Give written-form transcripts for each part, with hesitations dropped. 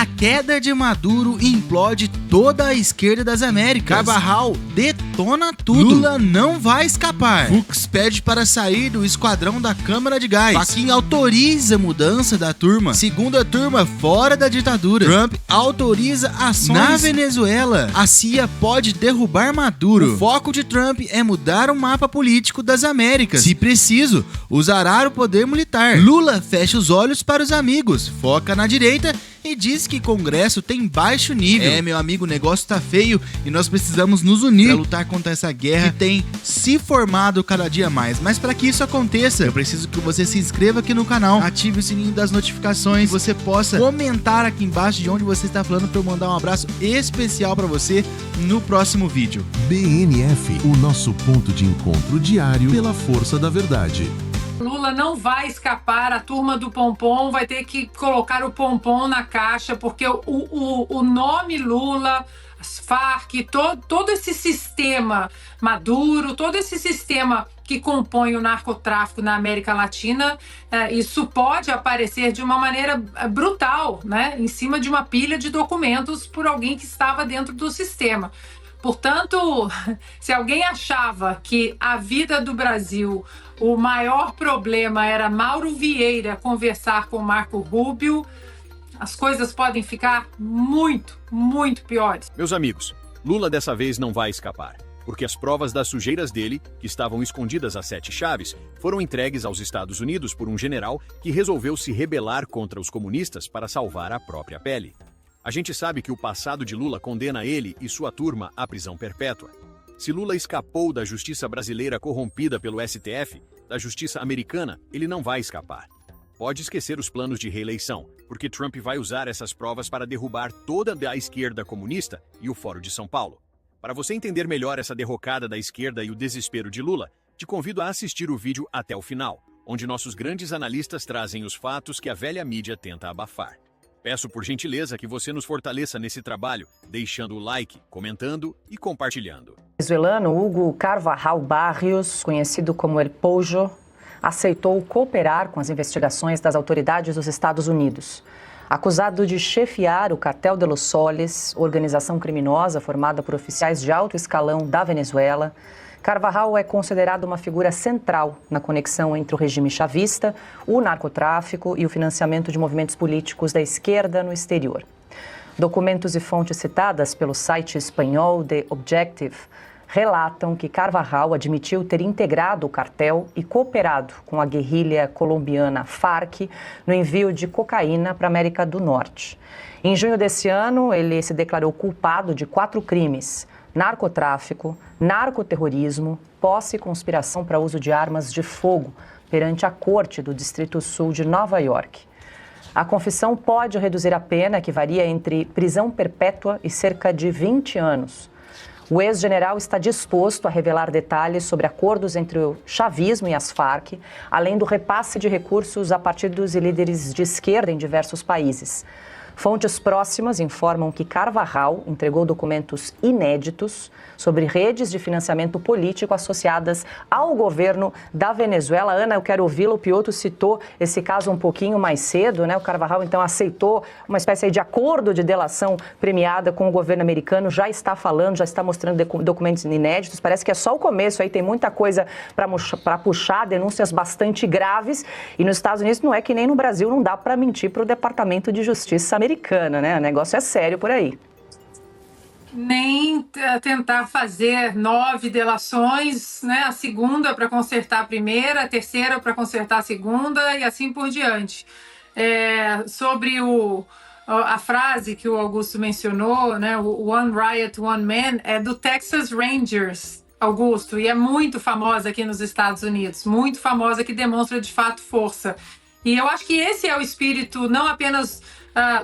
A queda de Maduro implode toda a esquerda das Américas. Carvajal detona tudo. Lula não vai escapar. Fux pede para sair do esquadrão da Câmara de Gás. Fachin autoriza a mudança da turma. Segunda turma fora da ditadura. Trump autoriza ações na Venezuela. A CIA pode derrubar Maduro. O foco de Trump é mudar o mapa político das Américas. Se preciso, usará o poder militar. Lula fecha os olhos para os amigos, foca na direita e diz que Congresso tem baixo nível. Meu amigo, o negócio tá feio e nós precisamos nos unir para lutar contra essa guerra que tem se formado cada dia mais. Mas para que isso aconteça, eu preciso que você se inscreva aqui no canal, ative o sininho das notificações, você possa comentar aqui embaixo de onde você está falando para eu mandar um abraço especial para você no próximo vídeo. BNF, o nosso ponto de encontro diário pela força da verdade. Lula não vai escapar, a turma do Pompom vai ter que colocar o Pompom na caixa, porque o nome Lula, as Farc, todo esse sistema Maduro, todo esse sistema que compõe o narcotráfico na América Latina, isso pode aparecer de uma maneira brutal, né, em cima de uma pilha de documentos por alguém que estava dentro do sistema. Portanto, se alguém achava que a vida do Brasil, o maior problema era Mauro Vieira conversar com Marco Rubio, as coisas podem ficar muito, muito piores. Meus amigos, Lula dessa vez não vai escapar, porque as provas das sujeiras dele, que estavam escondidas a 7 chaves, foram entregues aos Estados Unidos por um general que resolveu se rebelar contra os comunistas para salvar a própria pele. A gente sabe que o passado de Lula condena ele e sua turma à prisão perpétua. Se Lula escapou da justiça brasileira corrompida pelo STF, da justiça americana, ele não vai escapar. Pode esquecer os planos de reeleição, porque Trump vai usar essas provas para derrubar toda a esquerda comunista e o Fórum de São Paulo. Para você entender melhor essa derrocada da esquerda e o desespero de Lula, te convido a assistir o vídeo até o final, onde nossos grandes analistas trazem os fatos que a velha mídia tenta abafar. Peço por gentileza que você nos fortaleça nesse trabalho, deixando o like, comentando e compartilhando. O venezuelano Hugo Carvajal Barrios, conhecido como El Pollo, aceitou cooperar com as investigações das autoridades dos Estados Unidos. Acusado de chefiar o Cartel de los Soles, organização criminosa formada por oficiais de alto escalão da Venezuela, Carvajal é considerado uma figura central na conexão entre o regime chavista, o narcotráfico e o financiamento de movimentos políticos da esquerda no exterior. Documentos e fontes citadas pelo site espanhol The Objective relatam que Carvajal admitiu ter integrado o cartel e cooperado com a guerrilha colombiana Farc no envio de cocaína para a América do Norte. Em junho desse ano, ele se declarou culpado de 4 crimes: narcotráfico, narcoterrorismo, posse e conspiração para uso de armas de fogo perante a Corte do Distrito Sul de Nova York. A confissão pode reduzir a pena, que varia entre prisão perpétua e cerca de 20 anos. O ex-general está disposto a revelar detalhes sobre acordos entre o chavismo e as Farc, além do repasse de recursos a partidos e líderes de esquerda em diversos países. Fontes próximas informam que Carvajal entregou documentos inéditos sobre redes de financiamento político associadas ao governo da Venezuela. Ana, eu quero ouvi-la. O Piotr citou esse caso um pouquinho mais cedo, né? O Carvajal, então, aceitou uma espécie de acordo de delação premiada com o governo americano, já está falando, já está mostrando documentos inéditos. Parece que é só o começo, aí tem muita coisa para puxar, denúncias bastante graves. E nos Estados Unidos não é que nem no Brasil, não dá para mentir para o Departamento de Justiça americana, né? O negócio é sério por aí. Nem tentar fazer 9 delações, né? A segunda para consertar a primeira, a terceira para consertar a segunda e assim por diante. Sobre a frase que o Augusto mencionou, né? O One Riot, One Man, é do Texas Rangers, Augusto, e é muito famosa aqui nos Estados Unidos, muito famosa, que demonstra de fato força. E eu acho que esse é o espírito não apenas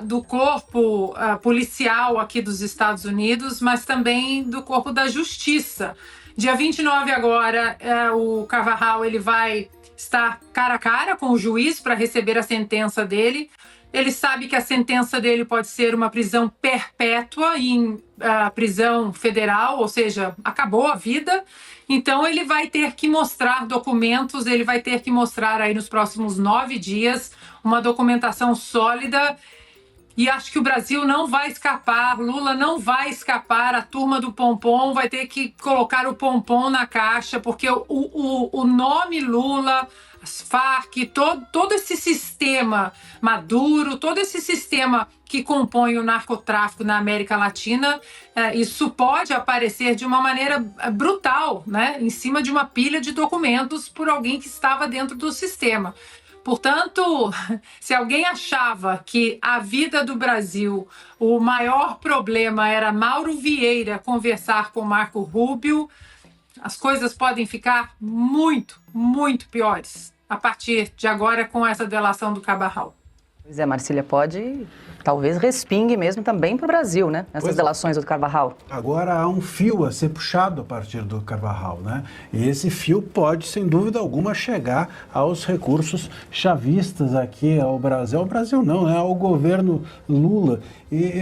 do corpo policial aqui dos Estados Unidos, mas também do corpo da justiça. Dia 29 agora, o Carvajal ele vai estar cara a cara com o juiz para receber a sentença dele. Ele sabe que a sentença dele pode ser uma prisão perpétua em prisão federal, ou seja, acabou a vida. Então ele vai ter que mostrar documentos, ele vai ter que mostrar aí nos próximos 9 dias uma documentação sólida. E acho que o Brasil não vai escapar, Lula não vai escapar, a turma do pompom vai ter que colocar o pompom na caixa, porque o nome Lula, as Farc, todo esse sistema Maduro, todo esse sistema que compõe o narcotráfico na América Latina, isso pode aparecer de uma maneira brutal, né, em cima de uma pilha de documentos por alguém que estava dentro do sistema. Portanto, se alguém achava que a vida do Brasil, o maior problema era Mauro Vieira conversar com Marco Rubio, as coisas podem ficar muito, muito piores a partir de agora com essa delação do Cabarral. Pois é, Marcília, pode talvez respingue mesmo também para o Brasil, né? Essas delações do Carvajal. Agora há um fio a ser puxado a partir do Carvajal, né? E esse fio pode, sem dúvida alguma, chegar aos recursos chavistas aqui ao Brasil. Ao Brasil não, né? Ao governo Lula. E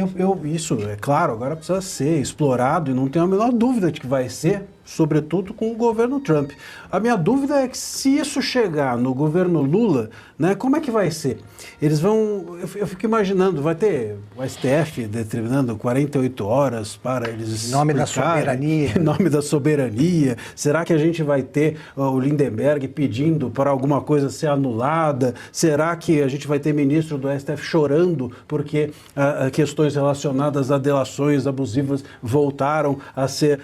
isso, é claro, agora precisa ser explorado e não tenho a menor dúvida de que vai ser, sobretudo com o governo Trump. A minha dúvida é que se isso chegar no governo Lula, né, como é que vai ser? Eles vão, eu fico imaginando, vai ter o STF determinando 48 horas para eles em nome da soberania. Em nome da soberania. Será que a gente vai ter o Lindenberg pedindo para alguma coisa ser anulada? Será que a gente vai ter ministro do STF chorando porque questões relacionadas a delações abusivas voltaram a ser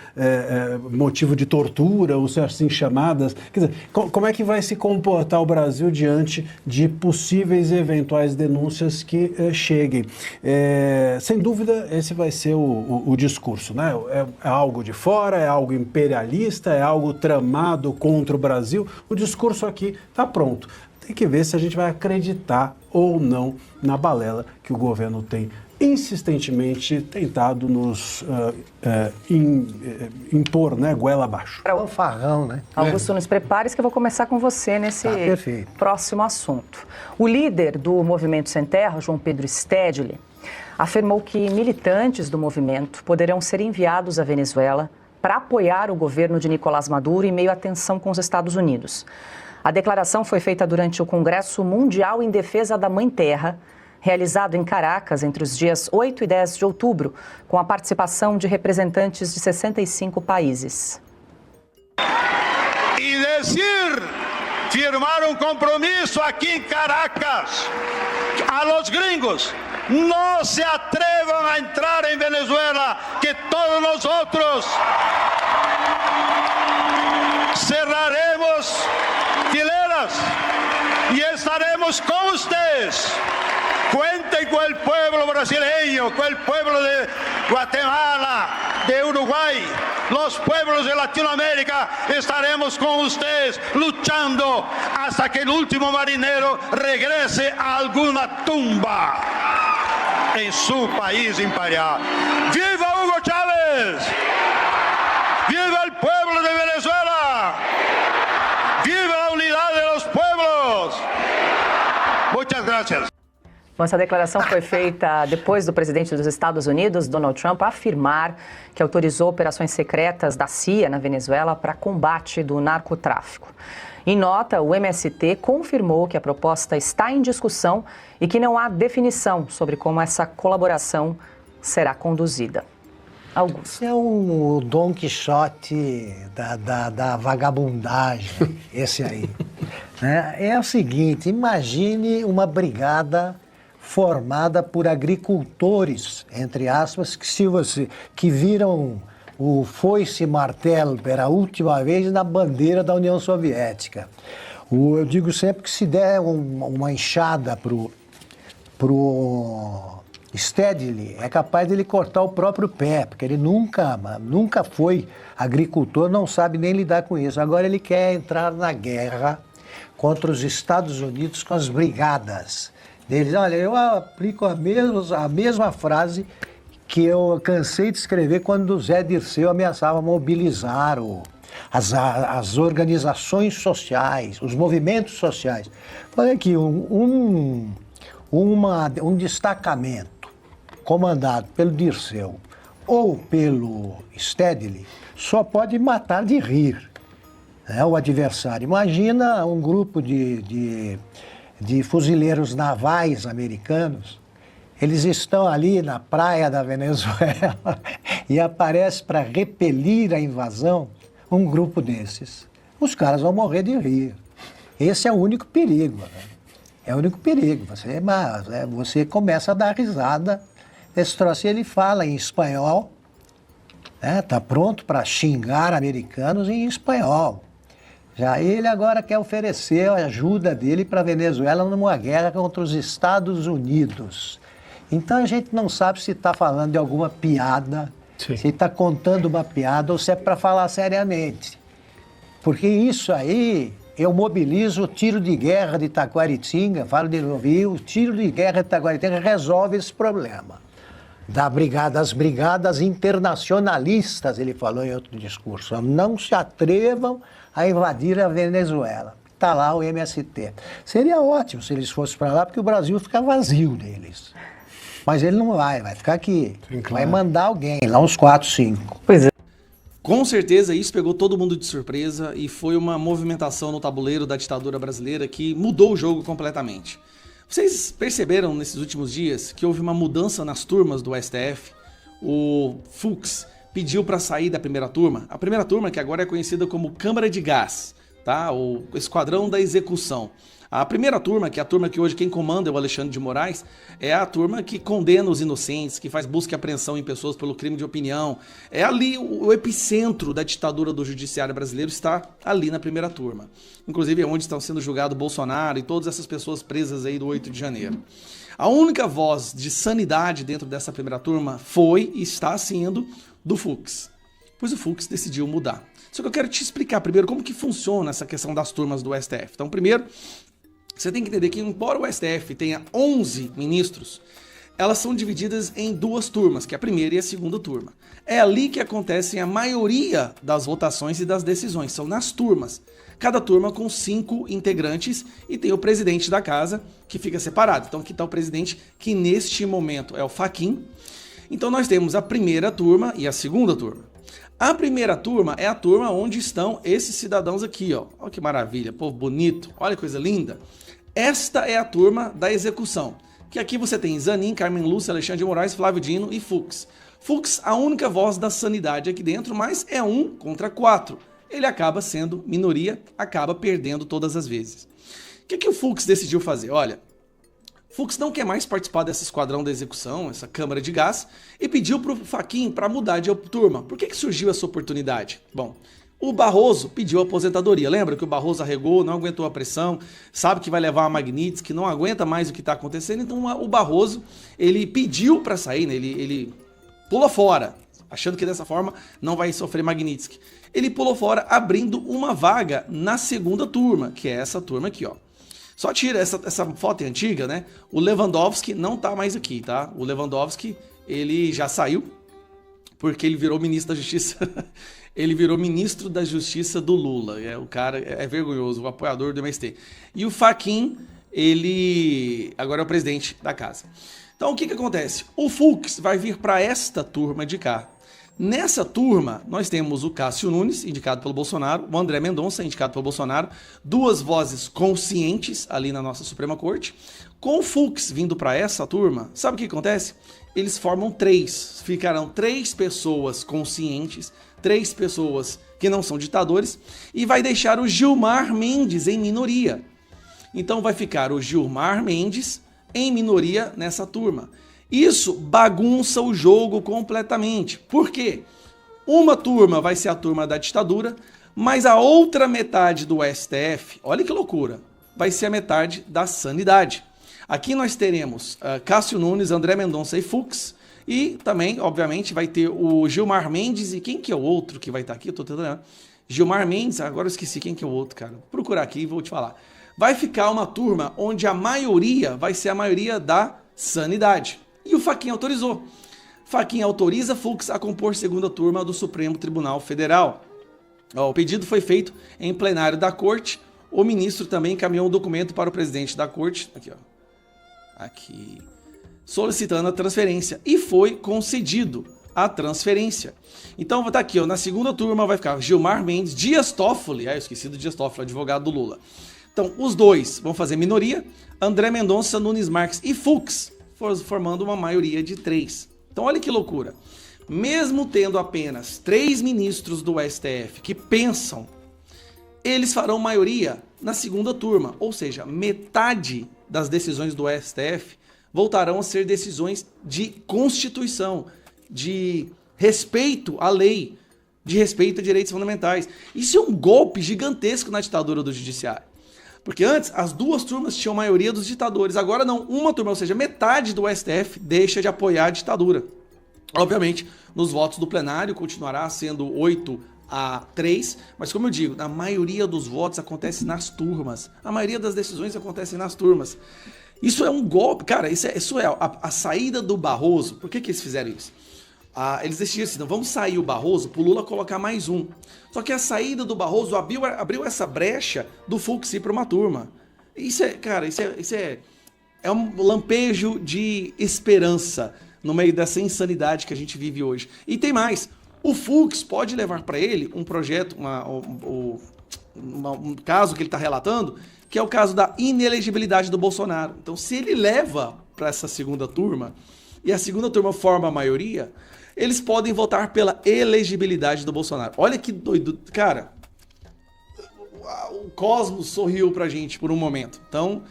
motivo de tortura, ou ser assim chamadas? Quer dizer, como é que vai se comportar o Brasil diante de possíveis e eventuais denúncias que cheguem? Sem dúvida, esse vai ser o discurso, né? É algo de fora, é algo imperialista, é algo tramado contra o Brasil. O discurso aqui está pronto. Tem que ver se a gente vai acreditar ou não na balela que o governo tem insistentemente tentado nos impor, né, goela abaixo. É um farrão, né? Augusto, nos prepare-se que eu vou começar com você nesse próximo assunto. O líder do Movimento Sem Terra, João Pedro Stedley, afirmou que militantes do movimento poderão ser enviados à Venezuela para apoiar o governo de Nicolás Maduro em meio à tensão com os Estados Unidos. A declaração foi feita durante o Congresso Mundial em Defesa da Mãe Terra, realizado em Caracas entre os dias 8 e 10 de outubro, com a participação de representantes de 65 países. E firmar um compromisso aqui em Caracas a los gringos. No se atrevan a entrar en Venezuela, que todos nosotros cerraremos fileras y estaremos con ustedes. Cuenten con el pueblo brasileño, con el pueblo de Guatemala, de Uruguay, los pueblos de Latinoamérica. Estaremos con ustedes luchando hasta que el último marinero regrese a alguna tumba en su país imperial. ¡Viva Hugo Chávez! ¡Viva el pueblo de Venezuela! ¡Viva la unidad de los pueblos! Muchas gracias. Bom, essa declaração foi feita depois do presidente dos Estados Unidos, Donald Trump, afirmar que autorizou operações secretas da CIA na Venezuela para combate do narcotráfico. Em nota, o MST confirmou que a proposta está em discussão e que não há definição sobre como essa colaboração será conduzida. Augusto. Esse é um Dom Quixote da vagabundagem, esse aí. É o seguinte, imagine uma brigada formada por agricultores, entre aspas, que viram o foice-martelo pela última vez na bandeira da União Soviética. Eu digo sempre que se der uma enxada pro Stedley, é capaz de ele cortar o próprio pé, porque ele nunca foi agricultor, não sabe nem lidar com isso. Agora ele quer entrar na guerra contra os Estados Unidos com as brigadas deles. Olha, eu aplico a mesma frase que eu cansei de escrever quando o Zé Dirceu ameaçava mobilizar as organizações sociais, os movimentos sociais. Olha aqui, um destacamento comandado pelo Dirceu ou pelo Stedley só pode matar de rir, né, o adversário. Imagina um grupo de fuzileiros navais americanos Eles estão ali na praia da Venezuela e aparece para repelir a invasão um grupo desses. Os caras vão morrer de rir. Esse é o único perigo, né? É o único perigo. Você começa a dar risada. Esse troço, ele fala em espanhol, né? Tá pronto para xingar americanos em espanhol. Já ele agora quer oferecer a ajuda dele para a Venezuela numa guerra contra os Estados Unidos. Então a gente não sabe se está falando de alguma piada, sim, se está contando uma piada ou se é para falar seriamente. Porque isso aí, eu mobilizo o tiro de guerra de Taquaritinga, falo de novo, e o tiro de guerra de Taquaritinga resolve esse problema. Das brigadas internacionalistas, ele falou em outro discurso, não se atrevam a invadir a Venezuela. Está lá o MST. Seria ótimo se eles fossem para lá, porque o Brasil fica vazio deles. Mas ele não vai ficar aqui. Sim, claro. Vai mandar alguém, lá uns 4, 5. Pois é. Com certeza isso pegou todo mundo de surpresa e foi uma movimentação no tabuleiro da ditadura brasileira que mudou o jogo completamente. Vocês perceberam nesses últimos dias que houve uma mudança nas turmas do STF? O Fux pediu para sair da primeira turma. A primeira turma, que agora é conhecida como Câmara de Gás, tá? O Esquadrão da Execução. A primeira turma, que é a turma que hoje quem comanda é o Alexandre de Moraes, é a turma que condena os inocentes, que faz busca e apreensão em pessoas pelo crime de opinião. É ali o epicentro da ditadura do judiciário brasileiro, está ali na primeira turma. Inclusive é onde estão sendo julgados Bolsonaro e todas essas pessoas presas aí do 8 de janeiro. A única voz de sanidade dentro dessa primeira turma foi e está sendo do Fux. Pois o Fux decidiu mudar. Só que eu quero te explicar primeiro como que funciona essa questão das turmas do STF. Então, primeiro, você tem que entender que, embora o STF tenha 11 ministros, elas são divididas em duas turmas, que é a primeira e a segunda turma. É ali que acontecem a maioria das votações e das decisões, são nas turmas. Cada turma com 5 integrantes e tem o presidente da casa, que fica separado. Então aqui está o presidente, que neste momento é o Fachin. Então nós temos a primeira turma e a segunda turma. A primeira turma é a turma onde estão esses cidadãos aqui, ó. Olha que maravilha, povo bonito, olha que coisa linda. Esta é a turma da execução, que aqui você tem Zanin, Carmen Lúcia, Alexandre de Moraes, Flávio Dino e Fux. Fux, a única voz da sanidade aqui dentro, mas é 1 contra 4. Ele acaba sendo minoria, acaba perdendo todas as vezes. O que o Fux decidiu fazer? Olha, Fux não quer mais participar desse esquadrão da execução, essa câmara de gás, e pediu para o Fachin para mudar de turma. Por que surgiu essa oportunidade? Bom, o Barroso pediu aposentadoria. Lembra que o Barroso arregou, não aguentou a pressão, sabe que vai levar a Magnitsky, não aguenta mais o que está acontecendo. Então o Barroso, ele pediu para sair, né? Ele pulou fora, achando que dessa forma não vai sofrer Magnitsky. Ele pulou fora, abrindo uma vaga na segunda turma, que é essa turma aqui, ó. Só tira essa foto é antiga, né? O Lewandowski não tá mais aqui, tá? O Lewandowski, ele já saiu, porque ele virou ministro da Justiça. Ele virou ministro da Justiça do Lula. O cara é vergonhoso, o apoiador do MST. E o Fachin, ele agora é o presidente da casa. Então o que acontece? O Fux vai vir para esta turma de cá. Nessa turma, nós temos o Cássio Nunes, indicado pelo Bolsonaro, o André Mendonça, indicado pelo Bolsonaro, duas vozes conscientes ali na nossa Suprema Corte. Com o Fux vindo para essa turma, sabe o que acontece? Eles formam 3, ficarão 3 pessoas conscientes, 3 pessoas que não são ditadores, e vai deixar o Gilmar Mendes em minoria. Então vai ficar o Gilmar Mendes em minoria nessa turma. Isso bagunça o jogo completamente. Por quê? Uma turma vai ser a turma da ditadura, mas a outra metade do STF, olha que loucura, vai ser a metade da sanidade. Aqui nós teremos Cássio Nunes, André Mendonça e Fux, e também, obviamente, vai ter o Gilmar Mendes, e quem que é o outro que vai estar aqui? Eu tô tentando. Gilmar Mendes, agora eu esqueci quem que é o outro, cara. Vou procurar aqui e vou te falar. Vai ficar uma turma onde a maioria vai ser a maioria da sanidade. E o Fachin autorizou. Fachin autoriza Fux a compor segunda turma do Supremo Tribunal Federal. O pedido foi feito em plenário da Corte. O ministro também encaminhou um documento para o presidente da Corte, aqui, ó, aqui, solicitando a transferência. E foi concedido a transferência. Então tá aqui, ó, na segunda turma vai ficar Gilmar Mendes, Dias Toffoli, eu esqueci do Dias Toffoli, advogado do Lula. Então os dois vão fazer minoria, André Mendonça, Nunes Marques e Fux formando uma maioria de 3. Então olha que loucura. Mesmo tendo apenas 3 ministros do STF que pensam, eles farão maioria na segunda turma, ou seja, metade das decisões do STF voltarão a ser decisões de Constituição, de respeito à lei, de respeito a direitos fundamentais. Isso é um golpe gigantesco na ditadura do judiciário. Porque antes, as 2 turmas tinham maioria dos ditadores. Agora não, uma turma, ou seja, metade do STF deixa de apoiar a ditadura. Obviamente, nos votos do plenário continuará sendo 8-3, mas como eu digo, a maioria dos votos acontece nas turmas. A maioria das decisões acontece nas turmas. Isso é um golpe, cara, isso é a saída do Barroso. Por que eles fizeram isso? Eles decidiram assim, não, vamos sair o Barroso pro Lula colocar mais um. Só que a saída do Barroso abriu essa brecha do Fux ir para uma turma. Isso é um lampejo de esperança no meio dessa insanidade que a gente vive hoje. E tem mais, o Fux pode levar para ele um projeto, um caso que ele está relatando, que é o caso da inelegibilidade do Bolsonaro. Então, se ele leva para essa segunda turma, e a segunda turma forma a maioria, eles podem votar pela elegibilidade do Bolsonaro. Olha que doido. Cara, o cosmos sorriu pra gente por um momento. Então,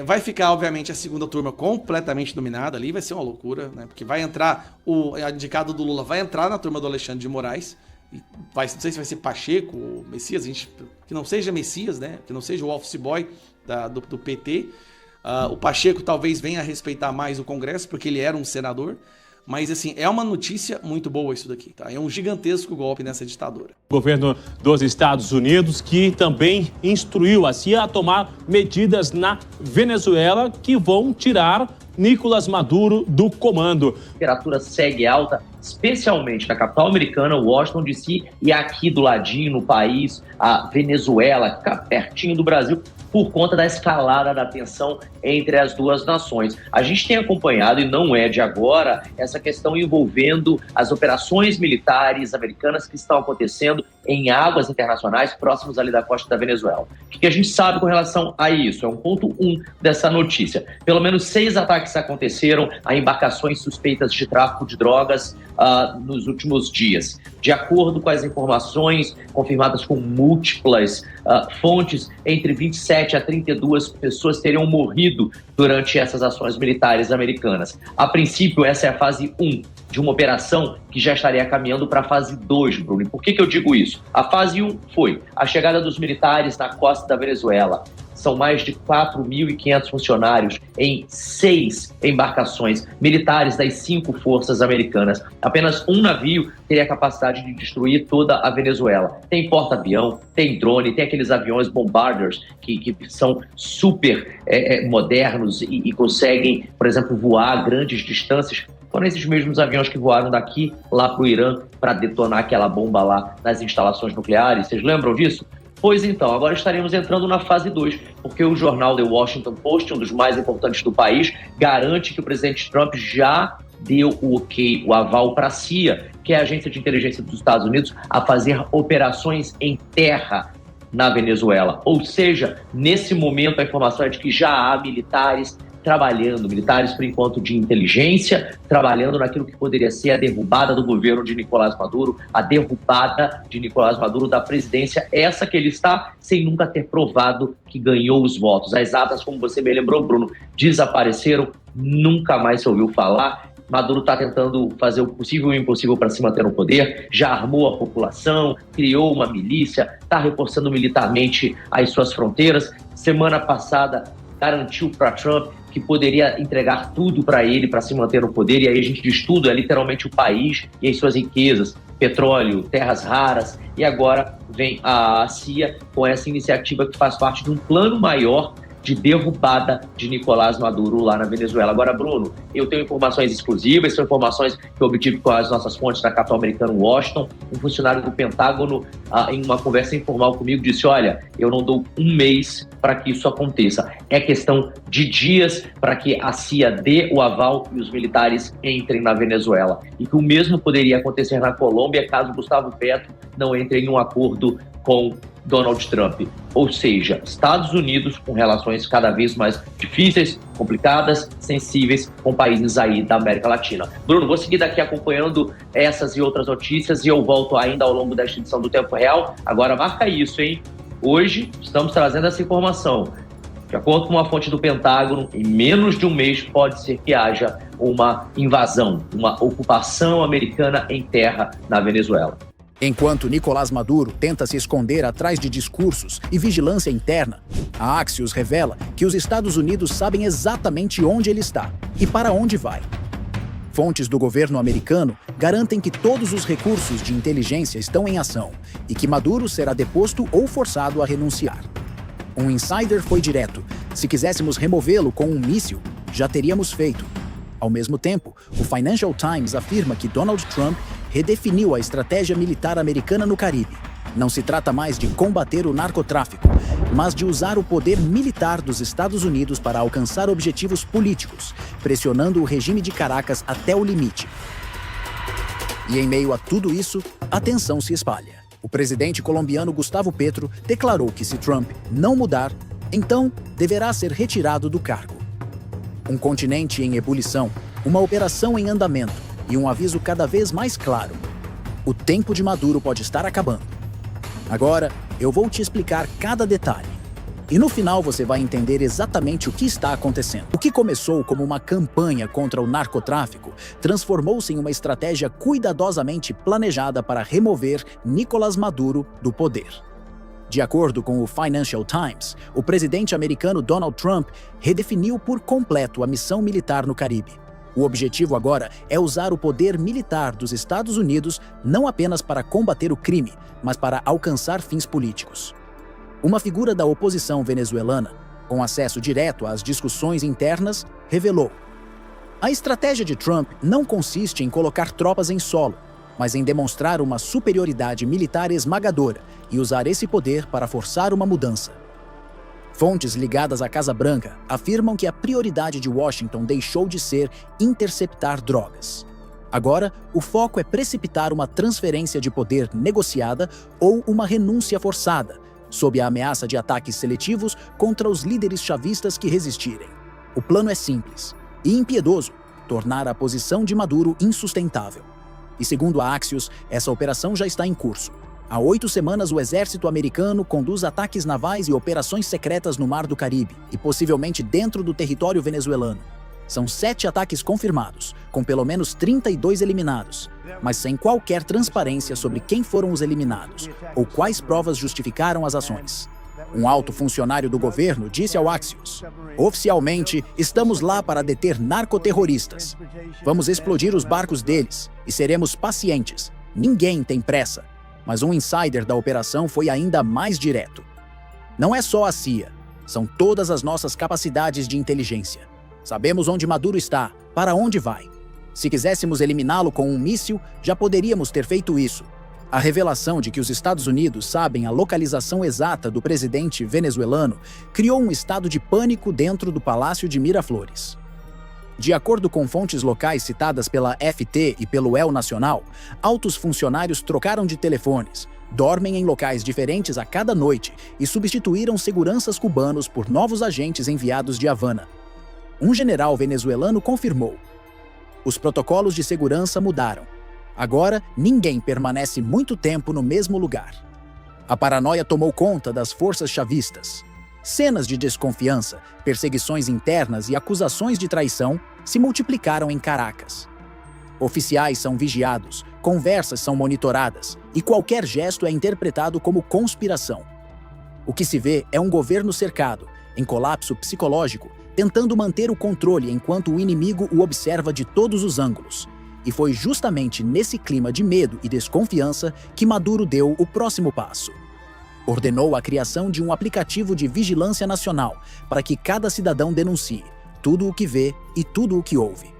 vai ficar, obviamente, a segunda turma completamente dominada ali, vai ser uma loucura, né? Porque vai entrar, o indicado do Lula vai entrar na turma do Alexandre de Moraes, não sei se vai ser Pacheco ou Messias, que não seja Messias, né? Que não seja o office boy do PT. O Pacheco talvez venha a respeitar mais o Congresso, porque ele era um senador. Mas, assim, é uma notícia muito boa isso daqui, tá? É um gigantesco golpe nessa ditadura. O governo dos Estados Unidos, que também instruiu a CIA a tomar medidas na Venezuela que vão tirar Nicolás Maduro do comando. A temperatura segue alta, especialmente na capital americana, Washington DC, e aqui do ladinho no país, a Venezuela, que fica pertinho do Brasil, por conta da escalada da tensão entre as duas nações. A gente tem acompanhado, e não é de agora, essa questão envolvendo as operações militares americanas que estão acontecendo em águas internacionais próximas ali da costa da Venezuela. O que a gente sabe com relação a isso? É um ponto 1 dessa notícia. Pelo menos 6 ataques aconteceram a embarcações suspeitas de tráfico de drogas nos últimos dias. De acordo com as informações confirmadas com múltiplas fontes, entre 27 a 32 pessoas teriam morrido durante essas ações militares americanas. A princípio, essa é a fase 1 de uma operação que já estaria caminhando para a fase 2, Bruno. E por que eu digo isso? A fase 1 foi a chegada dos militares na costa da Venezuela. São mais de 4.500 funcionários em 6 embarcações militares das 5 forças americanas. Apenas um navio teria a capacidade de destruir toda a Venezuela. Tem porta-avião, tem drone, tem aqueles aviões bombarders que são super modernos e conseguem, por exemplo, voar grandes distâncias. Foram esses mesmos aviões que voaram daqui lá para o Irã para detonar aquela bomba lá nas instalações nucleares. Vocês lembram disso? Pois então, agora estaremos entrando na fase 2, porque o jornal The Washington Post, um dos mais importantes do país, garante que o presidente Trump já deu o ok, o aval para a CIA, que é a agência de inteligência dos Estados Unidos, a fazer operações em terra na Venezuela. Ou seja, nesse momento a informação é de que já há militares por enquanto de inteligência, trabalhando naquilo que poderia ser a derrubada do governo de Nicolás Maduro, a derrubada de Nicolás Maduro da presidência, essa que ele está sem nunca ter provado que ganhou os votos. As atas, como você bem lembrou, Bruno, desapareceram, nunca mais se ouviu falar. Maduro está tentando fazer o possível e o impossível para se manter no poder, já armou a população, criou uma milícia, está reforçando militarmente as suas fronteiras. Semana passada garantiu para Trump que poderia entregar tudo para ele para se manter no poder, e aí a gente diz tudo, é literalmente o país e as suas riquezas, petróleo, terras raras, e agora vem a CIA com essa iniciativa que faz parte de um plano maior de derrubada de Nicolás Maduro lá na Venezuela. Agora, Bruno, eu tenho informações exclusivas, são informações que eu obtive com as nossas fontes da capital americana, Washington. Um funcionário do Pentágono, em uma conversa informal comigo, disse: olha, eu não dou um mês para que isso aconteça. É questão de dias para que a CIA dê o aval e os militares entrem na Venezuela. E que o mesmo poderia acontecer na Colômbia caso Gustavo Petro não entre em um acordo com Donald Trump. Ou seja, Estados Unidos com relações cada vez mais difíceis, complicadas, sensíveis com países aí da América Latina. Bruno, vou seguir daqui acompanhando essas e outras notícias e eu volto ainda ao longo desta edição do Tempo Real. Agora marca isso, hein? Hoje estamos trazendo essa informação. De acordo com uma fonte do Pentágono, em menos de um mês pode ser que haja uma invasão, uma ocupação americana em terra na Venezuela. Enquanto Nicolás Maduro tenta se esconder atrás de discursos e vigilância interna, a Axios revela que os Estados Unidos sabem exatamente onde ele está e para onde vai. Fontes do governo americano garantem que todos os recursos de inteligência estão em ação e que Maduro será deposto ou forçado a renunciar. Um insider foi direto: se quiséssemos removê-lo com um míssil, já teríamos feito. Ao mesmo tempo, o Financial Times afirma que Donald Trump redefiniu a estratégia militar americana no Caribe. Não se trata mais de combater o narcotráfico, mas de usar o poder militar dos Estados Unidos para alcançar objetivos políticos, pressionando o regime de Caracas até o limite. E em meio a tudo isso, a tensão se espalha. O presidente colombiano Gustavo Petro declarou que se Trump não mudar, então deverá ser retirado do cargo. Um continente em ebulição, uma operação em andamento e um aviso cada vez mais claro: o tempo de Maduro pode estar acabando. Agora, eu vou te explicar cada detalhe. E no final você vai entender exatamente o que está acontecendo. O que começou como uma campanha contra o narcotráfico transformou-se em uma estratégia cuidadosamente planejada para remover Nicolás Maduro do poder. De acordo com o Financial Times, o presidente americano Donald Trump redefiniu por completo a missão militar no Caribe. O objetivo agora é usar o poder militar dos Estados Unidos não apenas para combater o crime, mas para alcançar fins políticos. Uma figura da oposição venezuelana, com acesso direto às discussões internas, revelou: a estratégia de Trump não consiste em colocar tropas em solo, mas em demonstrar uma superioridade militar esmagadora e usar esse poder para forçar uma mudança. Fontes ligadas à Casa Branca afirmam que a prioridade de Washington deixou de ser interceptar drogas. Agora, o foco é precipitar uma transferência de poder negociada ou uma renúncia forçada, sob a ameaça de ataques seletivos contra os líderes chavistas que resistirem. O plano é simples e impiedoso: tornar a posição de Maduro insustentável. E segundo a Axios, essa operação já está em curso. Há 8 semanas, o exército americano conduz ataques navais e operações secretas no Mar do Caribe e possivelmente dentro do território venezuelano. São 7 ataques confirmados, com pelo menos 32 eliminados, mas sem qualquer transparência sobre quem foram os eliminados ou quais provas justificaram as ações. Um alto funcionário do governo disse ao Axios: oficialmente, estamos lá para deter narcoterroristas. Vamos explodir os barcos deles e seremos pacientes. Ninguém tem pressa. Mas um insider da operação foi ainda mais direto: não é só a CIA, são todas as nossas capacidades de inteligência. Sabemos onde Maduro está, para onde vai. Se quiséssemos eliminá-lo com um míssil, já poderíamos ter feito isso. A revelação de que os Estados Unidos sabem a localização exata do presidente venezuelano criou um estado de pânico dentro do Palácio de Miraflores. De acordo com fontes locais citadas pela FT e pelo El Nacional, altos funcionários trocaram de telefones, dormem em locais diferentes a cada noite e substituíram seguranças cubanos por novos agentes enviados de Havana. Um general venezuelano confirmou: os protocolos de segurança mudaram. Agora, ninguém permanece muito tempo no mesmo lugar. A paranoia tomou conta das forças chavistas. Cenas de desconfiança, perseguições internas e acusações de traição se multiplicaram em Caracas. Oficiais são vigiados, conversas são monitoradas e qualquer gesto é interpretado como conspiração. O que se vê é um governo cercado, em colapso psicológico, tentando manter o controle enquanto o inimigo o observa de todos os ângulos. E foi justamente nesse clima de medo e desconfiança que Maduro deu o próximo passo. Ordenou a criação de um aplicativo de vigilância nacional para que cada cidadão denuncie tudo o que vê e tudo o que ouve.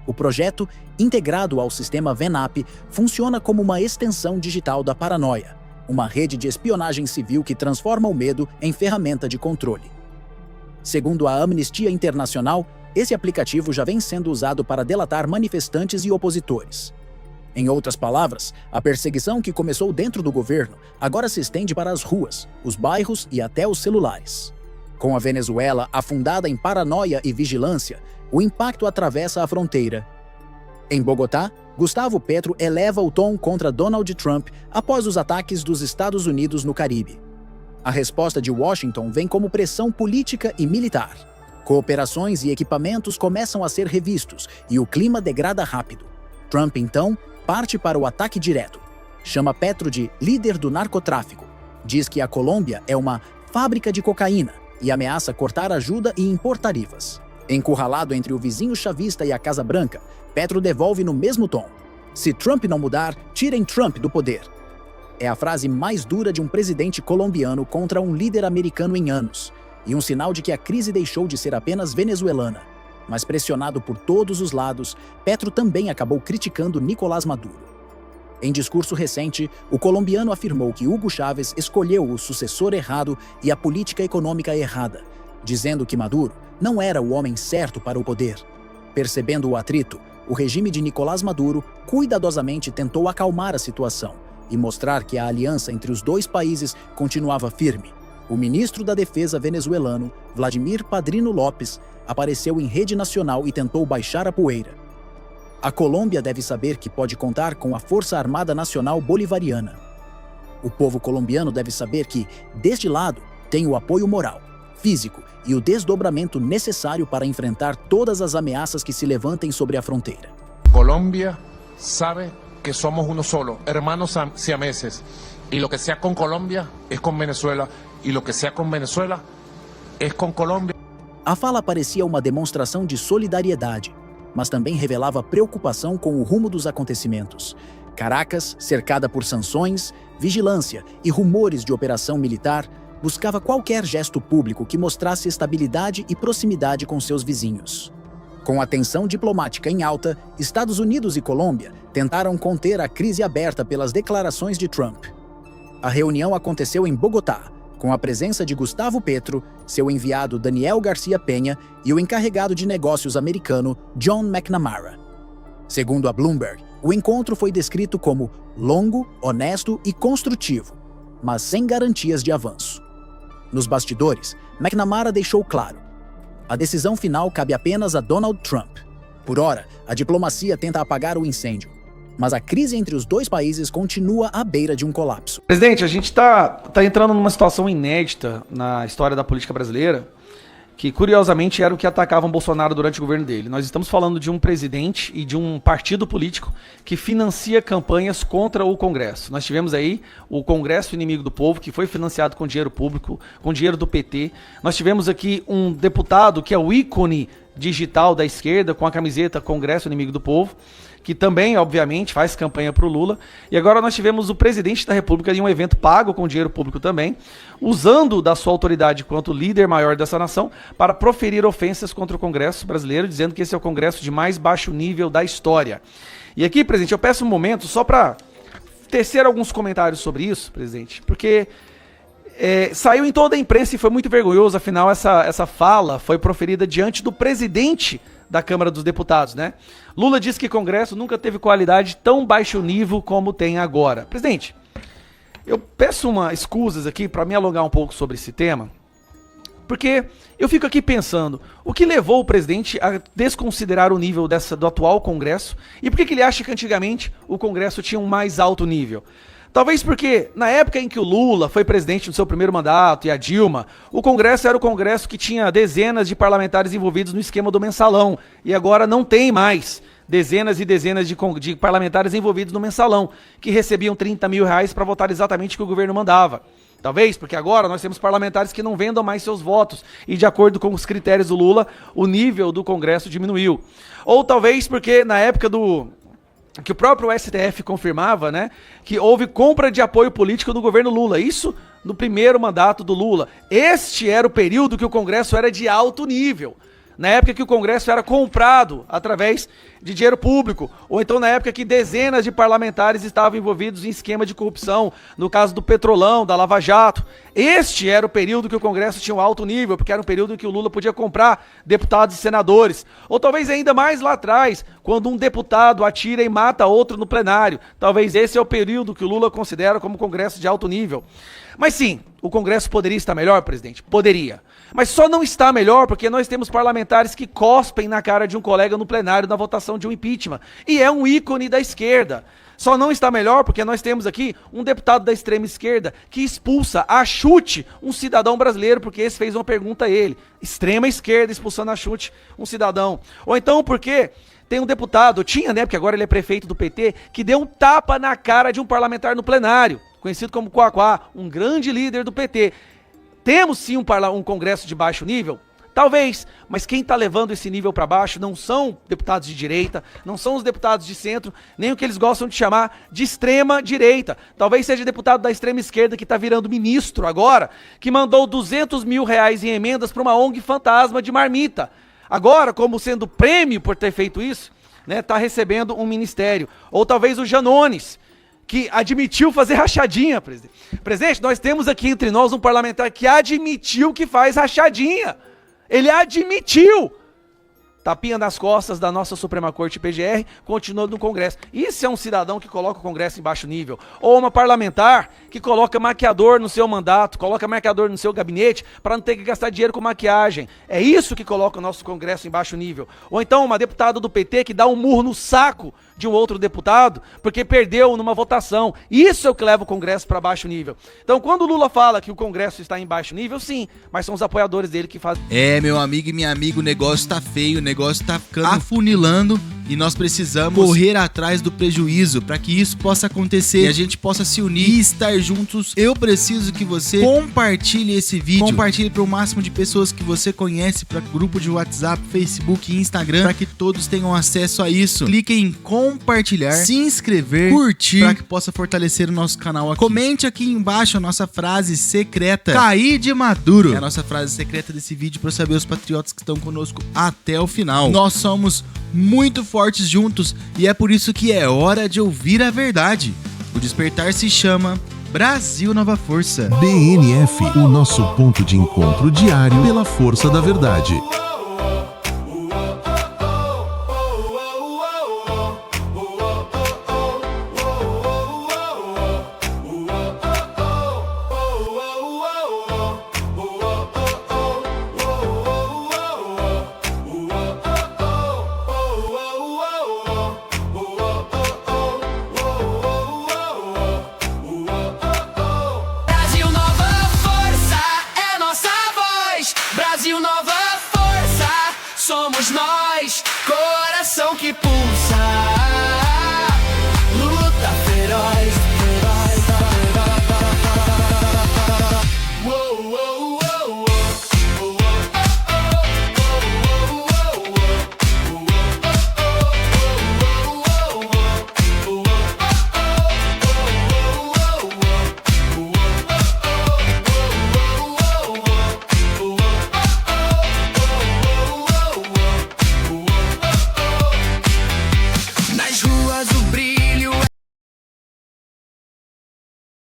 O projeto, integrado ao sistema VENAP, funciona como uma extensão digital da paranoia, uma rede de espionagem civil que transforma o medo em ferramenta de controle. Segundo a Amnistia Internacional, esse aplicativo já vem sendo usado para delatar manifestantes e opositores. Em outras palavras, a perseguição que começou dentro do governo agora se estende para as ruas, os bairros e até os celulares. Com a Venezuela afundada em paranoia e vigilância, o impacto atravessa a fronteira. Em Bogotá, Gustavo Petro eleva o tom contra Donald Trump após os ataques dos Estados Unidos no Caribe. A resposta de Washington vem como pressão política e militar. Cooperações e equipamentos começam a ser revistos e o clima degrada rápido. Trump, então, parte para o ataque direto. Chama Petro de líder do narcotráfico. Diz que a Colômbia é uma fábrica de cocaína e ameaça cortar ajuda e impor tarifas. Encurralado entre o vizinho chavista e a Casa Branca, Petro devolve no mesmo tom. Se Trump não mudar, tirem Trump do poder. É a frase mais dura de um presidente colombiano contra um líder americano em anos, e um sinal de que a crise deixou de ser apenas venezuelana. Mas pressionado por todos os lados, Petro também acabou criticando Nicolás Maduro. Em discurso recente, o colombiano afirmou que Hugo Chávez escolheu o sucessor errado e a política econômica errada, dizendo que Maduro não era o homem certo para o poder. Percebendo o atrito, o regime de Nicolás Maduro cuidadosamente tentou acalmar a situação e mostrar que a aliança entre os dois países continuava firme. O ministro da Defesa venezuelano, Vladimir Padrino López, apareceu em rede nacional e tentou baixar a poeira. A Colômbia deve saber que pode contar com a Força Armada Nacional Bolivariana. O povo colombiano deve saber que, deste lado, tem o apoio moral, físico e o desdobramento necessário para enfrentar todas as ameaças que se levantem sobre a fronteira. Colômbia sabe que somos uno solo, hermanos siameses, y lo que sea con Colombia es con Venezuela, y lo que sea con Venezuela es con Colombia. A fala parecia uma demonstração de solidariedade, mas também revelava preocupação com o rumo dos acontecimentos. Caracas, cercada por sanções, vigilância e rumores de operação militar, buscava qualquer gesto público que mostrasse estabilidade e proximidade com seus vizinhos. Com a tensão diplomática em alta, Estados Unidos e Colômbia tentaram conter a crise aberta pelas declarações de Trump. A reunião aconteceu em Bogotá, com a presença de Gustavo Petro, seu enviado Daniel Garcia Penha e o encarregado de negócios americano John McNamara. Segundo a Bloomberg, o encontro foi descrito como longo, honesto e construtivo, mas sem garantias de avanço. Nos bastidores, McNamara deixou claro: a decisão final cabe apenas a Donald Trump. Por ora, a diplomacia tenta apagar o incêndio, mas a crise entre os dois países continua à beira de um colapso. Presidente, a gente tá entrando numa situação inédita na história da política brasileira, que curiosamente era o que atacavam Bolsonaro durante o governo dele. Nós estamos falando de um presidente e de um partido político que financia campanhas contra o Congresso. Nós tivemos aí o Congresso Inimigo do Povo, que foi financiado com dinheiro público, com dinheiro do PT. Nós tivemos aqui um deputado que é o ícone digital da esquerda, com a camiseta Congresso Inimigo do Povo, que também, obviamente, faz campanha para o Lula. E agora nós tivemos o presidente da República em um evento pago com dinheiro público também, usando da sua autoridade quanto líder maior dessa nação para proferir ofensas contra o Congresso brasileiro, dizendo que esse é o Congresso de mais baixo nível da história. E aqui, presidente, eu peço um momento só para tecer alguns comentários sobre isso, presidente, porque saiu em toda a imprensa e foi muito vergonhoso, afinal essa fala foi proferida diante do presidente da Câmara dos Deputados, né? Lula disse que o Congresso nunca teve qualidade tão baixo nível como tem agora. Presidente, eu peço escusas aqui para me alongar um pouco sobre esse tema, porque eu fico aqui pensando, o que levou o presidente a desconsiderar o nível do atual Congresso e por que ele acha que antigamente o Congresso tinha um mais alto nível? Talvez porque, na época em que o Lula foi presidente no seu primeiro mandato e a Dilma, o Congresso era o Congresso que tinha dezenas de parlamentares envolvidos no esquema do mensalão. E agora não tem mais dezenas e dezenas de parlamentares envolvidos no mensalão, que recebiam 30 mil reais para votar exatamente o que o governo mandava. Talvez porque agora nós temos parlamentares que não vendam mais seus votos e, de acordo com os critérios do Lula, o nível do Congresso diminuiu. Ou talvez porque na época que o próprio STF confirmava, né, que houve compra de apoio político no governo Lula. Isso no primeiro mandato do Lula. Este era o período que o Congresso era de alto nível. Na época que o Congresso era comprado através de dinheiro público, ou então na época que dezenas de parlamentares estavam envolvidos em esquema de corrupção, no caso do Petrolão, da Lava Jato. Este era o período que o Congresso tinha um alto nível, porque era um período em que o Lula podia comprar deputados e senadores. Ou talvez ainda mais lá atrás, quando um deputado atira e mata outro no plenário. Talvez esse é o período que o Lula considera como Congresso de alto nível. Mas sim, o Congresso poderia estar melhor, presidente? Poderia. Mas só não está melhor porque nós temos parlamentares que cospem na cara de um colega no plenário na votação de um impeachment. E é um ícone da esquerda. Só não está melhor porque nós temos aqui um deputado da extrema esquerda que expulsa a chute um cidadão brasileiro, porque esse fez uma pergunta a ele. Extrema esquerda expulsando a chute um cidadão. Ou então porque tem um deputado, porque agora ele é prefeito do PT, que deu um tapa na cara de um parlamentar no plenário, conhecido como Quaquá, um grande líder do PT. Temos sim um Congresso de baixo nível? Talvez, mas quem está levando esse nível para baixo não são deputados de direita, não são os deputados de centro, nem o que eles gostam de chamar de extrema direita. Talvez seja deputado da extrema esquerda que está virando ministro agora, que mandou R$200 mil em emendas para uma ONG fantasma de marmita. Agora, como sendo prêmio por ter feito isso, está recebendo um ministério. Ou talvez o Janones, que admitiu fazer rachadinha, presidente. Presidente, nós temos aqui entre nós um parlamentar que admitiu que faz rachadinha. Ele admitiu. Tapinha nas costas da nossa Suprema Corte PGR, continuando no Congresso. Isso é um cidadão que coloca o Congresso em baixo nível. Ou uma parlamentar que coloca maquiador no seu mandato, coloca maquiador no seu gabinete para não ter que gastar dinheiro com maquiagem. É isso que coloca o nosso Congresso em baixo nível. Ou então uma deputada do PT que dá um murro no saco de um outro deputado porque perdeu numa votação. Isso é o que leva o Congresso para baixo nível. Então, quando o Lula fala que o Congresso está em baixo nível, sim, mas são os apoiadores dele que fazem. Meu amigo e minha amiga, o negócio tá feio, o negócio tá ficando afunilando e nós precisamos correr atrás do prejuízo para que isso possa acontecer e a gente possa se unir e estar juntos. Eu preciso que você compartilhe esse vídeo, compartilhe para o máximo de pessoas que você conhece, para grupo de WhatsApp, Facebook e Instagram, para que todos tenham acesso a isso. Clique em compartilhar, se inscrever, curtir, para que possa fortalecer o nosso canal aqui. Comente aqui embaixo a nossa frase secreta, cair de Maduro. É a nossa frase secreta desse vídeo para saber os patriotas que estão conosco até o final. Nós somos muito fortes juntos e é por isso que é hora de ouvir a verdade. O despertar se chama Brasil Nova Força. BNF, o nosso ponto de encontro diário pela força da verdade. Brasil Nova Força, somos nós, coração que pulsa.